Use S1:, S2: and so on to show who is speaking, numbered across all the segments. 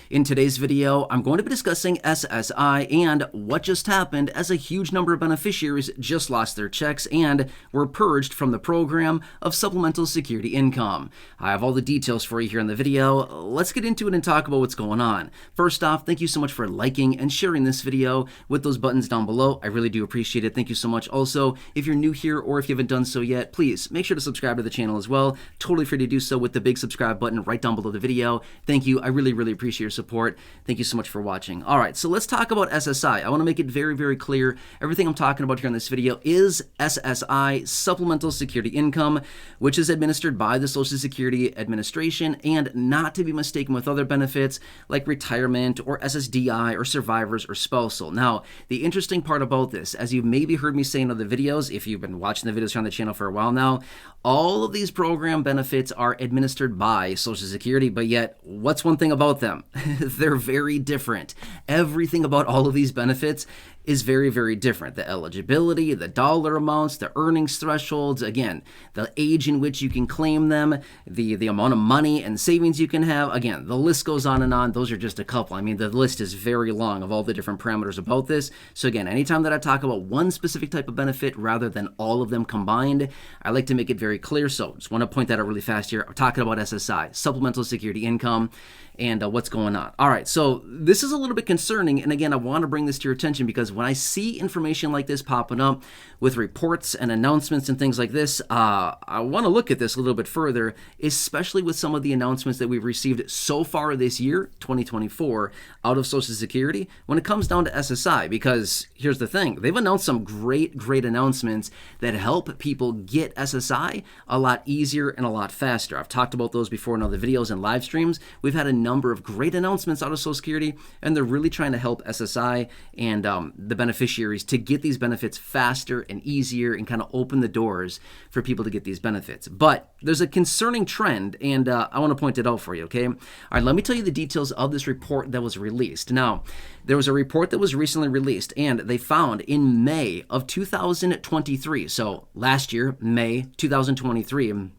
S1: In today's video, I'm going to be discussing SSI and what just happened as a huge number of beneficiaries just lost their checks and were purged from the program of Supplemental Security Income. I have all the details for you here in the video. Let's get into it and talk about what's going on. First off, thank you so much for liking and sharing this video with those buttons down below. I really do appreciate it. Thank you so much. Also, if you're new here or if you haven't done so yet, please make sure to subscribe to the channel as well. Totally free to do so with the big subscribe button right down below the video. Thank you. I really appreciate your support. Thank you so much for watching. All right, so let's talk about SSI. I want to make it very clear. Everything I'm talking about here in this video is SSI, Supplemental Security Income, which is administered by the Social Security Administration and not to be mistaken with other benefits like retirement or SSDI or survivors or spousal. Now, the interesting part about this, as you've maybe heard me say in other videos, if you've been watching the videos here on the channel for a while now, all of these program benefits are administered by Social Security, but yet, what's one thing about them? They're very different. Everything about all of these benefits is very different. The eligibility, the dollar amounts, the earnings thresholds, again, the age in which you can claim them, the amount of money and savings you can have. Again, the list goes on and on. Those are just a couple. I mean, the list is very long of all the different parameters about this. So again, anytime that I talk about one specific type of benefit rather than all of them combined, I like to make it very clear. So just want to point that out really fast here. I'm talking about SSI, Supplemental Security Income, and what's going on. All right, so this is a little bit concerning, and again, I want to bring this to your attention because when I see information like this popping up with reports and announcements and things like this, I want to look at this a little bit further, especially with some of the announcements that we've received so far this year, 2024, out of Social Security when it comes down to SSI, because here's the thing, they've announced some great announcements that help people get SSI a lot easier and a lot faster. I've talked about those before in other videos and live streams. We've had a number of great announcements out of Social Security, and they're really trying to help SSI and the beneficiaries to get these benefits faster and easier and kind of open the doors for people to get these benefits. But there's a concerning trend, and I want to point it out for you, okay? All right, let me tell you the details of this report that was released. Now, there was a report that was recently released, and they found in May of 2023, so last year, May 2023,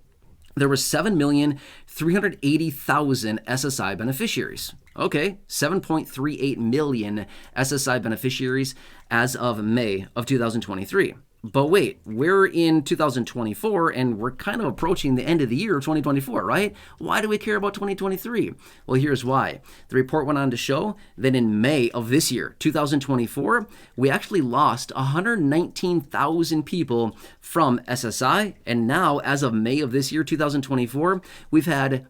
S1: there were 7,380,000 SSI beneficiaries. Okay, 7.38 million SSI beneficiaries as of May of 2023. But wait, we're in 2024 and we're kind of approaching the end of the year of 2024, right? Why do we care about 2023? Well, here's why. The report went on to show that in May of this year, 2024, we actually lost 119,000 people from SSI. And now, as of May of this year, 2024, we had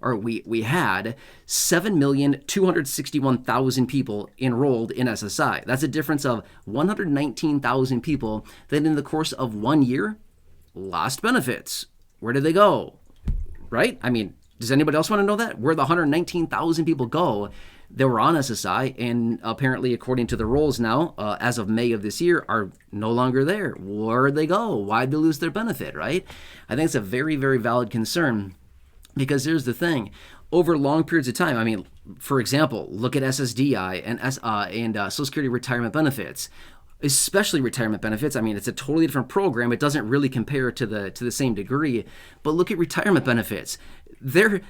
S1: 7,261,000 people enrolled in SSI. That's a difference of 119,000 people that in the course of 1 year lost benefits. Where did they go? Right? I mean, does anybody else want to know that? Where the 119,000 people go that were on SSI and apparently, according to the rolls now, as of May of this year, are no longer there. Where'd they go? Why'd they lose their benefit, right? I think it's a very valid concern because here's the thing. Over long periods of time, I mean, for example, look at SSDI and Social Security retirement benefits. Especially retirement benefits. I mean, it's a totally different program. It doesn't really compare to the same degree. But look at retirement benefits. There's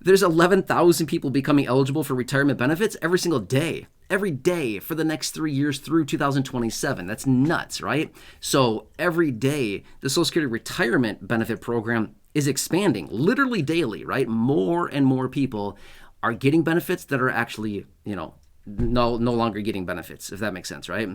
S1: 11,000 people becoming eligible for retirement benefits every single day. Every day for the next 3 years through 2027. That's nuts, right? So every day, the Social Security retirement benefit program is expanding, literally daily, right? More and more people are getting benefits that are actually, no longer getting benefits, if that makes sense, right?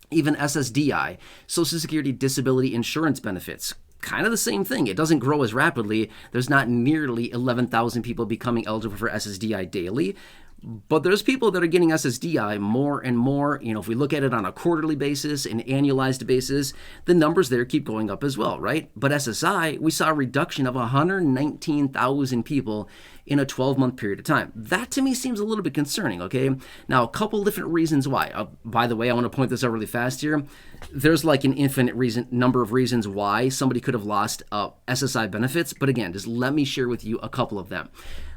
S1: Even SSDI, Social Security Disability Insurance Benefits, kind of the same thing. It doesn't grow as rapidly. There's not nearly 11,000 people becoming eligible for SSDI daily, but there's people that are getting SSDI more and more. If we look at it on a quarterly basis, an annualized basis, the numbers there keep going up as well, right? But SSI, we saw a reduction of 119,000 people in a 12-month period of time. That to me seems a little bit concerning, okay? Now, a couple different reasons why. By the way, I want to point this out really fast here. There's like an infinite number of reasons why somebody could have lost SSI benefits, but again, just let me share with you a couple of them.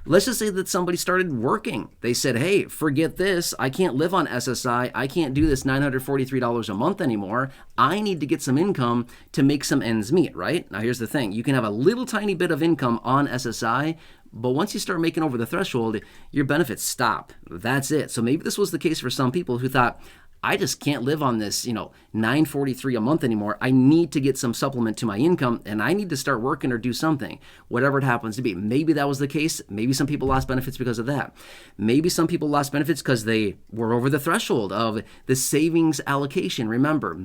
S1: Let's just say that somebody started working. They said, hey, forget this. I can't live on SSI. I can't do this $943 a month anymore. I need to get some income to make some ends meet, right? Now, here's the thing. You can have a little tiny bit of income on SSI, But once you start making over the threshold, your benefits stop. That's it. So maybe this was the case for some people who thought, I just can't live on this, $943 a month anymore. I need to get some supplement to my income, and I need to start working or do something, whatever it happens to be. Maybe that was the case. Maybe some people lost benefits because of that. Maybe some people lost benefits because they were over the threshold of the savings allocation. Remember,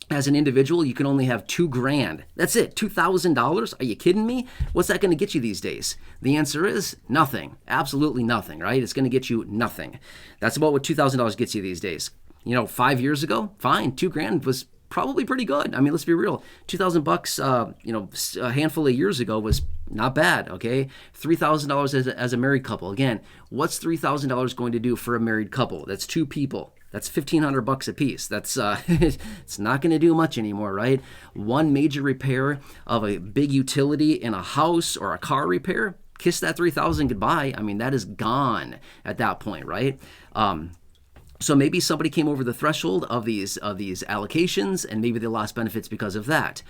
S1: as an individual, you can only have $2,000. That's it, $2,000? Are you kidding me? What's that going to get you these days? The answer is nothing. Absolutely nothing, right? It's going to get you nothing. That's about what $2,000 gets you these days. 5 years ago, fine, $2,000 was probably pretty good. I mean, let's be real. $2,000, a handful of years ago was not bad. Okay, $3,000 as a married couple. Again, what's $3,000 going to do for a married couple? That's two people. That's $1,500 a piece. That's it's not going to do much anymore, right? One major repair of a big utility in a house or a car repair, kiss that $3,000 goodbye. I mean, that is gone at that point, right? So maybe somebody came over the threshold of these allocations, and maybe they lost benefits because of that.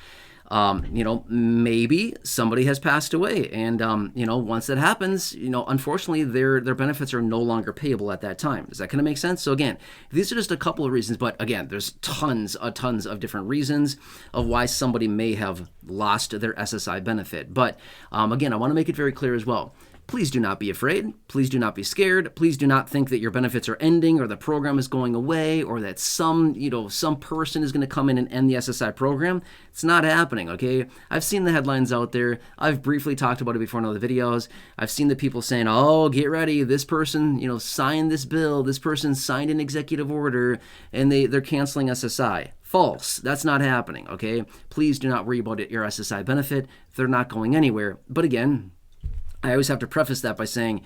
S1: Maybe somebody has passed away, and once that happens, unfortunately, their benefits are no longer payable at that time. Is that going to make sense? So again, these are just a couple of reasons, but again, there's tons of different reasons of why somebody may have lost their SSI benefit. But again, I want to make it very clear as well. Please do not be afraid. Please do not be scared. Please do not think that your benefits are ending or the program is going away or that some person is going to come in and end the SSI program. It's not happening, okay? I've seen the headlines out there. I've briefly talked about it before in other videos. I've seen the people saying, oh, get ready. This person, signed this bill. This person signed an executive order and they're canceling SSI. False. That's not happening, okay? Please do not worry about your SSI benefit. They're not going anywhere. But again, I always have to preface that by saying,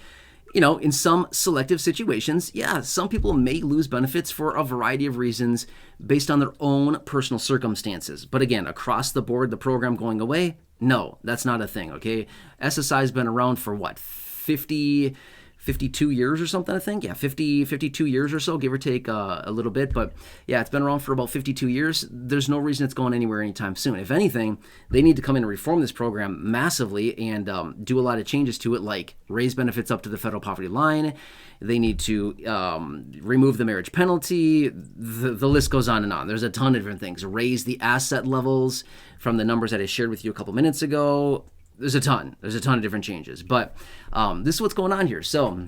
S1: in some selective situations, yeah, some people may lose benefits for a variety of reasons based on their own personal circumstances. But again, across the board, the program going away, no, that's not a thing, okay? SSI has been around for what, 52 years or something, I think. Yeah, 52 years or so, give or take a little bit. But yeah, it's been around for about 52 years. There's no reason it's going anywhere anytime soon. If anything, they need to come in and reform this program massively and do a lot of changes to it, like raise benefits up to the federal poverty line. They need to remove the marriage penalty. The list goes on and on. There's a ton of different things. Raise the asset levels from the numbers that I shared with you a couple minutes ago. There's a ton of different changes, but this is what's going on here. So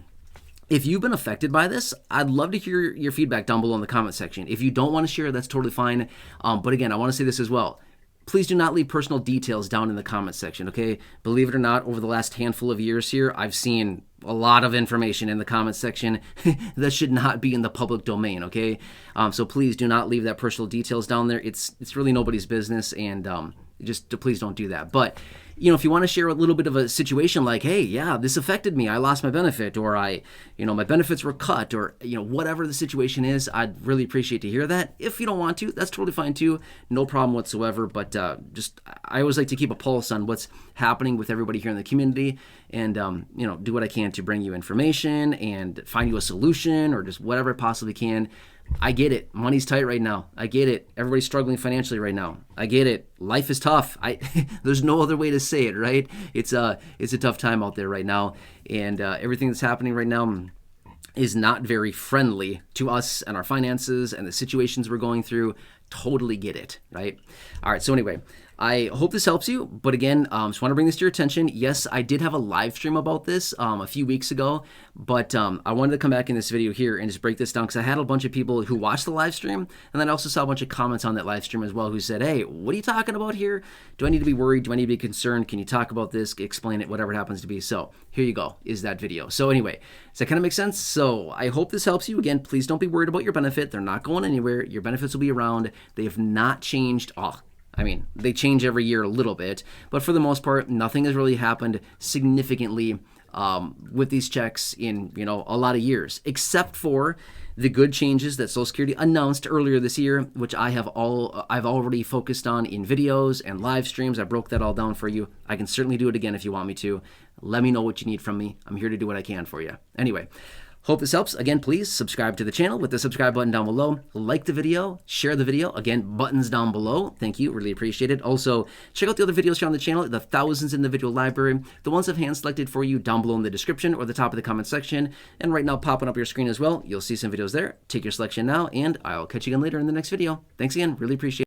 S1: if you've been affected by this, I'd love to hear your feedback down below in the comment section. If you don't want to share, that's totally fine. But again, I want to say this as well. Please do not leave personal details down in the comment section, okay? Believe it or not, over the last handful of years here, I've seen a lot of information in the comment section that should not be in the public domain, okay? So please do not leave that personal details down there. It's really nobody's business, and just please don't do that. But if you want to share a little bit of a situation like, hey, yeah, this affected me, I lost my benefit, or my benefits were cut, or whatever the situation is, I'd really appreciate to hear that. If you don't want to, that's totally fine too, no problem whatsoever. But I always like to keep a pulse on what's happening with everybody here in the community, and do what I can to bring you information and find you a solution, or just whatever I possibly can. I get it. Money's tight right now. I get it. Everybody's struggling financially right now. I get it. Life is tough. There's no other way to say it, right? It's a tough time out there right now, and everything that's happening right now is not very friendly to us and our finances and the situations we're going through. Totally get it, right? All right, so anyway, I hope this helps you, but again, just want to bring this to your attention. Yes, I did have a live stream about this a few weeks ago, but I wanted to come back in this video here and just break this down because I had a bunch of people who watched the live stream, and then I also saw a bunch of comments on that live stream as well who said, hey, what are you talking about here? Do I need to be worried? Do I need to be concerned? Can you talk about this? Explain it, whatever it happens to be. So here you go, is that video. So anyway, does that kind of make sense? So I hope this helps you. Again, please don't be worried about your benefit. They're not going anywhere. Your benefits will be around. They have not changed. They change every year a little bit, but for the most part, nothing has really happened significantly with these checks in a lot of years, except for the good changes that Social Security announced earlier this year, which I've already focused on in videos and live streams. I broke that all down for you. I can certainly do it again if you want me to. Let me know what you need from me. I'm here to do what I can for you. Anyway, Hope this helps. Again, please subscribe to the channel with the subscribe button down below. Like the video, share the video. Again, buttons down below. Thank you. Really appreciate it. Also, check out the other videos here on the channel, the thousands in the video library. The ones I've hand selected for you down below in the description or the top of the comment section. And right now, popping up your screen as well, you'll see some videos there. Take your selection now, and I'll catch you again later in the next video. Thanks again. Really appreciate it.